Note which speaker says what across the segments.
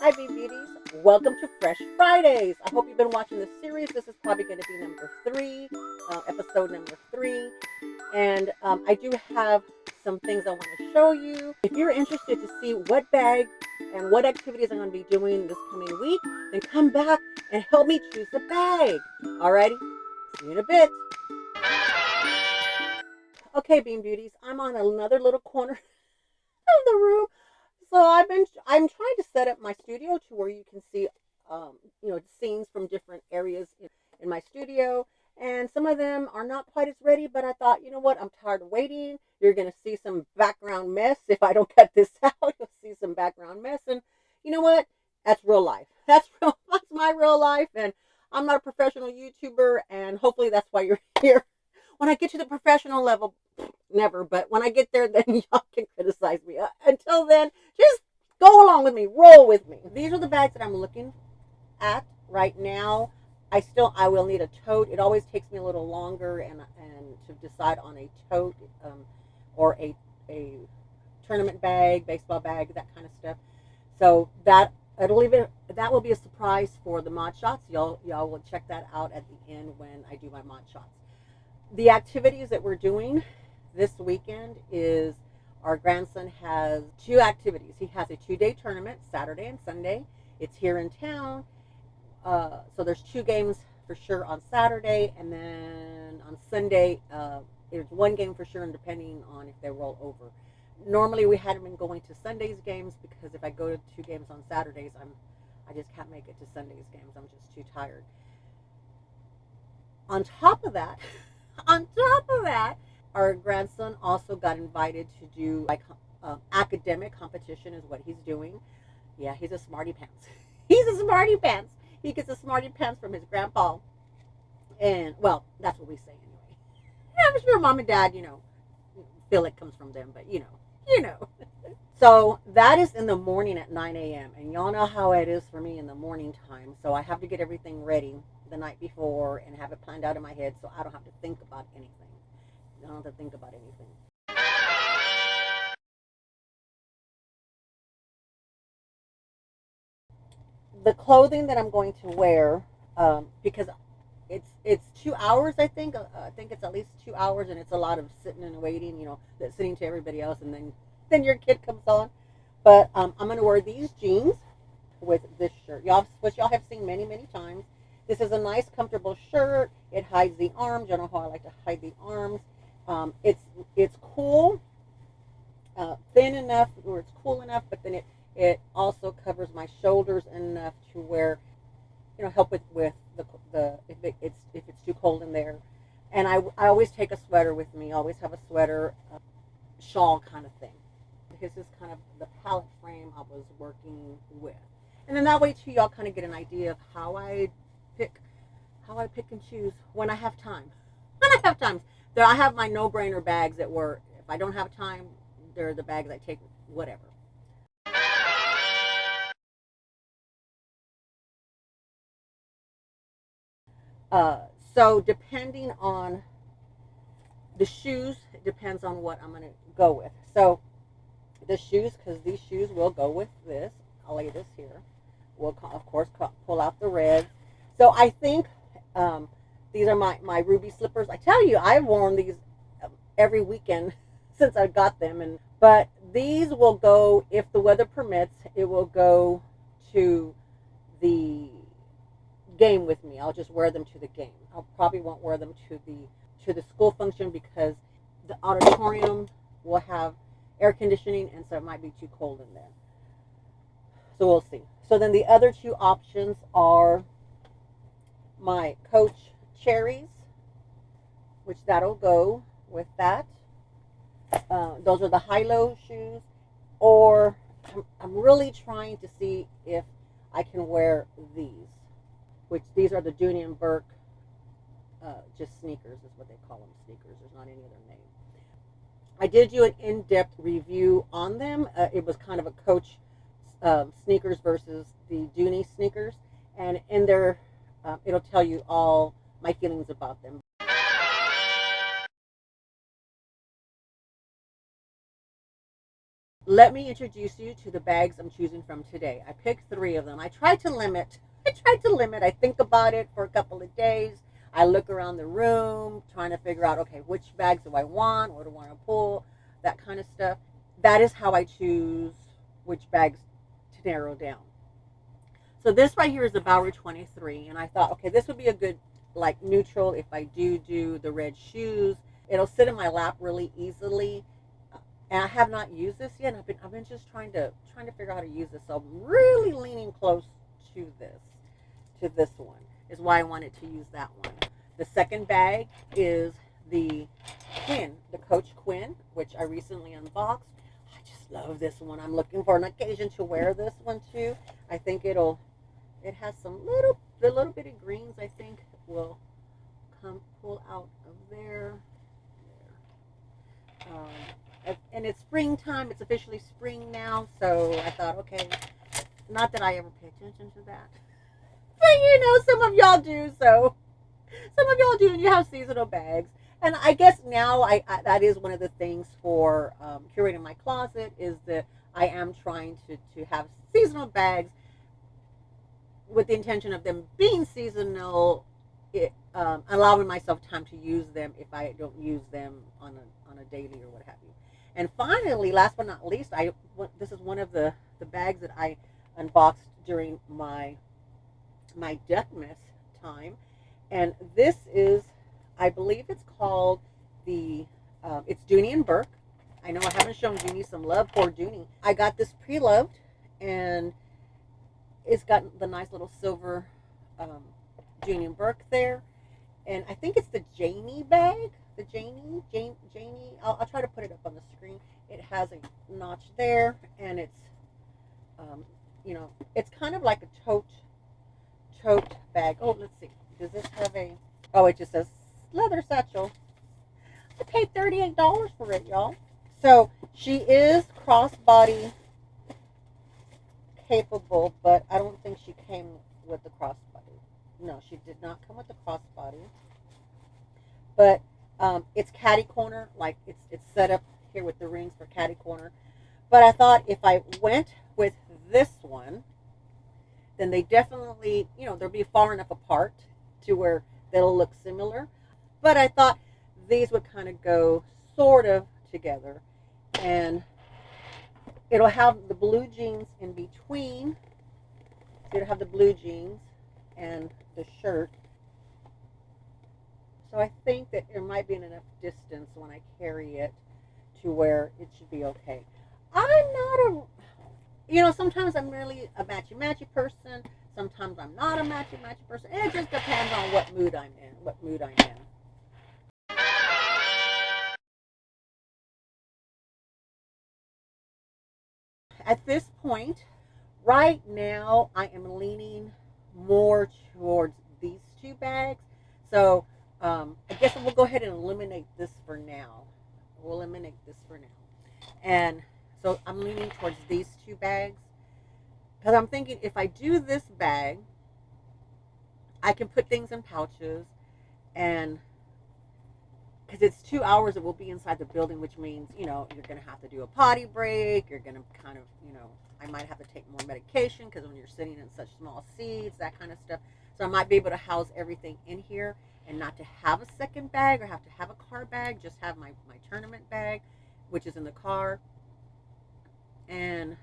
Speaker 1: Hi, Bee Beauties. Welcome to Fresh Fridays. I hope you've been watching this series. This is probably going to be number three, episode number three. And I do have some things I want to show you. If you're interested to see what bag and what activities I'm going to be doing this coming week, then come back and help me choose the bag. Alrighty? See you in a bit. Okay, Bean Beauties, I'm on another little corner of the room. So I'm trying to set up my studio to where you can see scenes from different areas in my studio, and some of them are not quite as ready, but I thought, you know what, I'm tired of waiting. You're going to see some background mess if I don't cut this out. You'll see some background mess, and you know what, that's real life. That's my real life, and I'm not a professional YouTuber, and hopefully that's why you're here. When I get to the professional level, never, but when I get there, then y'all can criticize me. Until then, just go along with me, roll with me. These are the bags that I'm looking at right now. I will need a tote. It always takes me a little longer and to decide on a tote, or a tournament bag, baseball bag, that kind of stuff. So that will be a surprise for the mod shots. Y'all will check that out at the end when I do my mod shots. The activities that we're doing this weekend is our grandson has two activities. He has a 2-day tournament, Saturday and Sunday. It's here in town. So there's 2 games for sure on Saturday, and then on Sunday, there's 1 game for sure, and depending on if they roll over. Normally we hadn't been going to Sunday's games because if I go to 2 games on Saturdays, I just can't make it to Sunday's games. I'm just too tired. On top of that, our grandson also got invited to do academic competition is what he's doing. Yeah, he's a smarty pants. He's a smarty pants. He gets a smarty pants from his grandpa. And, well, that's what we say anyway. I'm sure mom and dad, feel it comes from them, but you know. So that is in the morning at 9 a.m. And y'all know how it is for me in the morning time. So I have to get everything ready the night before and have it planned out in my head so I don't have to think about anything. I don't have to think about anything. The clothing that I'm going to wear, because it's 2 hours, I think. I think it's at least 2 hours, and it's a lot of sitting and waiting, sitting to everybody else, and then your kid comes on. But I'm going to wear these jeans with this shirt. Which y'all have seen many, many times. This is a nice, comfortable shirt. It hides the arms. You know how I like to hide the arms. It's cool, thin enough where it's cool enough, but then it also covers my shoulders enough to where help with the if it's too cold in there. And I always take a sweater with me. I always have a sweater, shawl kind of thing. This is kind of the palette frame I was working with, and then that way too y'all kind of get an idea of how I pick and choose when I have time. When I have time, I have my no-brainer bags that were, if I don't have time, they're the bags I take whatever. So depending on the shoes, it depends on what I'm going to go with. So the shoes, because these shoes will go with this. I'll lay this here. We'll, of course, pull out the red. So I think these are my ruby slippers. I tell you, I've worn these every weekend since I got them. But these will go, if the weather permits, it will go to the game with me. I'll just wear them to the game. I probably won't wear them to the school function because the auditorium will have air conditioning, and so it might be too cold in there. So we'll see. So then the other 2 options are my Coach cherries, which that'll go with that. Those are the high-low shoes, or I'm really trying to see if I can wear these, which these are the Dooney and Burke, just sneakers is what they call them, sneakers. There's not any other name. I did do an in-depth review on them. It was kind of a Coach sneakers versus the Dooney sneakers, and in there it'll tell you all my feelings about them. let me introduce you to the bags I'm choosing from today. I picked 3 of them. I tried to limit. I think about it for a couple of days. I look around the room trying to figure out, okay, which bags do I want? What do I want to pull? That kind of stuff. That is how I choose which bags to narrow down. So this right here is the Bowery 23, and I thought, okay, this would be a good like neutral if I do the red shoes. It'll sit in my lap really easily. And I have not used this yet. And I've been just trying to figure out how to use this. So I'm really leaning close to this one. Is why I wanted to use that one. The second bag is the the Coach Quinn, which I recently unboxed. I just love this one. I'm looking for an occasion to wear this one too. I think it has the little bitty greens. I think will pull out of there. And it's springtime. It's officially spring now, so I thought, okay, not that I ever pay attention to that, but some of y'all do. So some of y'all do, and you have seasonal bags. And I guess now I that is one of the things for curating my closet is that I am trying to have seasonal bags with the intention of them being seasonal, allowing myself time to use them if I don't use them on a daily or what have you. And finally, last but not least, this is one of the bags that I unboxed during my Deathmas time, and this is, I believe it's called it's Dooney and Burke. I know I haven't shown Dooney some love. Poor Dooney. I got this pre-loved, and it's got the nice little silver Dooney and Burke there, and I think it's the Janie bag. The Janie. I'll try to put it up on the screen. It has a notch there, and it's it's kind of like a tote bag. Oh, let's see. Does this have a? Oh, it just says leather satchel. I paid $38 for it, y'all. So she is crossbody capable, but I don't think she came with the crossbody. No, she did not come with the crossbody. But it's caddy corner, like it's set up here with the rings for caddy corner. But I thought if I went with this one, then they definitely, they'll be far enough apart to where they'll look similar. But I thought these would kind of go sort of together, and it'll have the blue jeans in between. So it'll have the blue jeans and the shirt. So I think that there might be enough distance when I carry it to where it should be okay. I'm not sometimes I'm really a matchy-matchy person. Sometimes I'm not a matchy-matchy person. It just depends on what mood I'm in. At this point, right now, I am leaning more towards these 2 bags. So I guess we'll go ahead and eliminate this for now. And so I'm leaning towards these 2 bags because I'm thinking if I do this bag, I can put things in pouches, and because it's 2 hours that we'll be inside the building, which means, you're going to have to do a potty break. You're going to kind of, I might have to take more medication because when you're sitting in such small seats, that kind of stuff. So I might be able to house everything in here and not to have a second bag or have to have a car bag, just have my tournament bag, which is in the car. And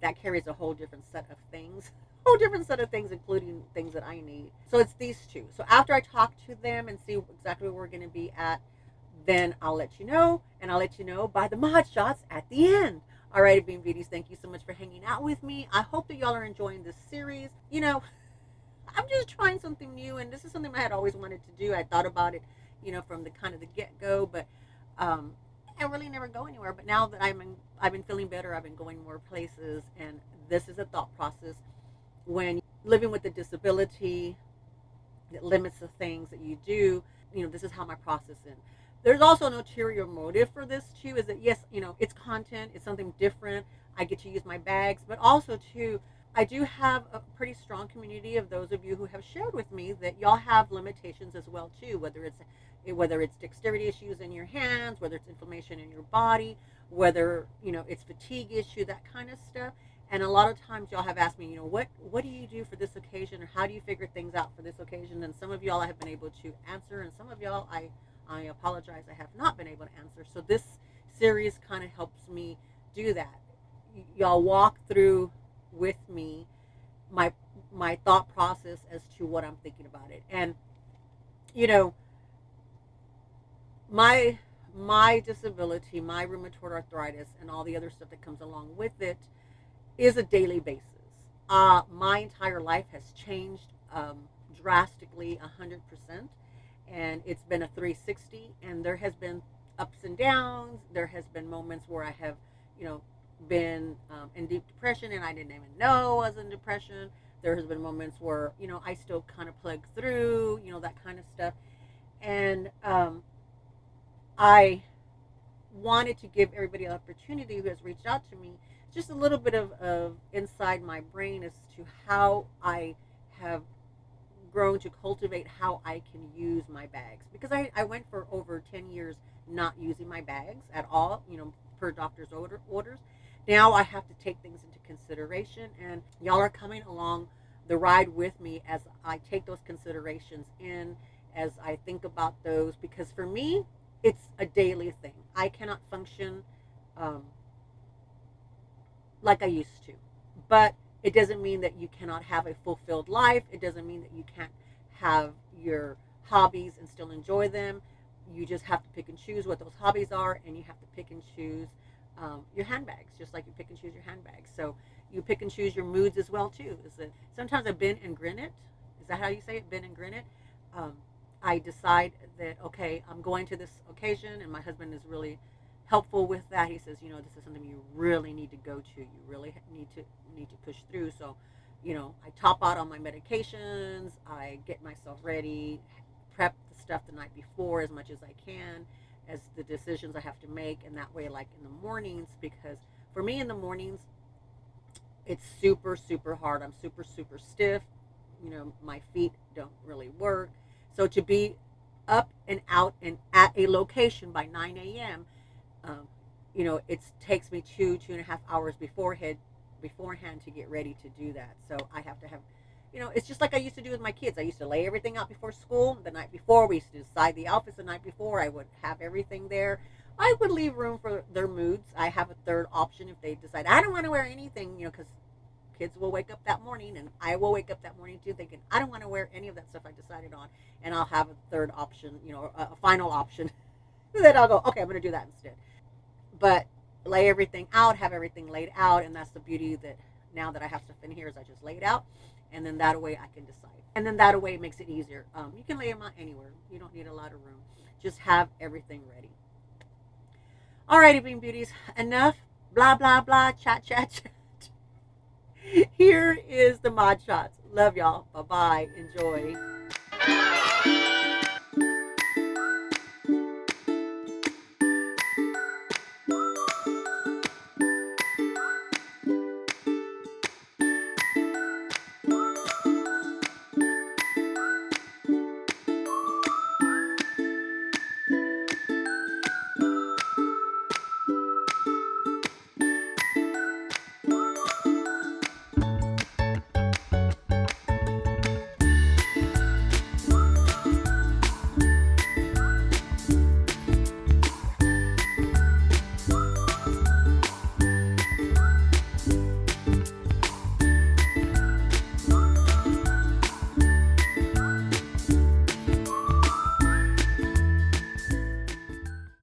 Speaker 1: that carries a whole different set of things. Including things that I need. So it's these 2. So after I talk to them and see exactly where we're going to be at, then I'll let you know, and I'll let you know by the mod shots at the end. All right, Bean Beauties, thank you so much for hanging out with me. I hope that y'all are enjoying this series. I'm just trying something new, and this is something I had always wanted to do. I thought about it, from the kind of the get-go, but I really never go anywhere. But now that I've been feeling better, I've been going more places, and this is a thought process. When living with a disability that limits the things that you do, this is how my process is. There's also an ulterior motive for this too, is that yes, it's content, it's something different. I get to use my bags, but also too, I do have a pretty strong community of those of you who have shared with me that y'all have limitations as well too, whether it's dexterity issues in your hands, whether it's inflammation in your body, whether it's fatigue issue, that kind of stuff. And a lot of times y'all have asked me, what do you do for this occasion, or how do you figure things out for this occasion? And some of y'all I have been able to answer, and some of y'all I apologize, I have not been able to answer. So this series kind of helps me do that. Y'all walk through with me my thought process as to what I'm thinking about it. And you know, my disability, my rheumatoid arthritis, and all the other stuff that comes along with it is a daily basis. My entire life has changed drastically, 100%, and it's been a 360. And there has been ups and downs. There has been moments where I have, been in deep depression, and I didn't even know I was in depression. There has been moments where I still kind of plug through, that kind of stuff. And I wanted to give everybody an opportunity who has reached out to me just a little bit of inside my brain as to how I have grown to cultivate how I can use my bags, because I went for over 10 years not using my bags at all, per doctor's orders. Now I have to take things into consideration, and y'all are coming along the ride with me as I take those considerations in, as I think about those, because for me, it's a daily thing. I cannot function like I used to. But it doesn't mean that you cannot have a fulfilled life. It doesn't mean that you can't have your hobbies and still enjoy them. You just have to pick and choose what those hobbies are, and you have to pick and choose your handbags, just like you pick and choose your handbags. So you pick and choose your moods as well too. Is that sometimes I bend and grin it? Is that how you say it? Bend and grin it. I decide that, okay, I'm going to this occasion, and my husband is really helpful with that. He says, this is something you really need to go to. You really need to push through. So, I top out on my medications. I get myself ready, prep the stuff the night before as much as I can, as the decisions I have to make. And that way, like in the mornings, because for me in the mornings, it's super, super hard. I'm super, super stiff. My feet don't really work. So to be up and out and at a location by 9 a.m., it takes me 2.5 hours beforehand to get ready to do that. So I have to have, it's just like I used to do with my kids. I used to lay everything out before school the night before. We used to decide the outfits the night before. I would have everything there. I would leave room for their moods. I have a third option if they decide I don't want to wear anything, because kids will wake up that morning, and I will wake up that morning too, thinking I don't want to wear any of that stuff I decided on, and I'll have a third option, a final option that I'll go, okay, I'm going to do that instead. But lay everything out, have everything laid out, and that's the beauty that now that I have stuff in here is I just lay it out, and then that way I can decide, and then that way it makes it easier. You can lay them out anywhere. You don't need a lot of room. Just have everything ready. Alrighty, Bean Beauties, enough blah blah blah, chat chat chat. Here is the mod shots. Love y'all. Bye bye. Enjoy.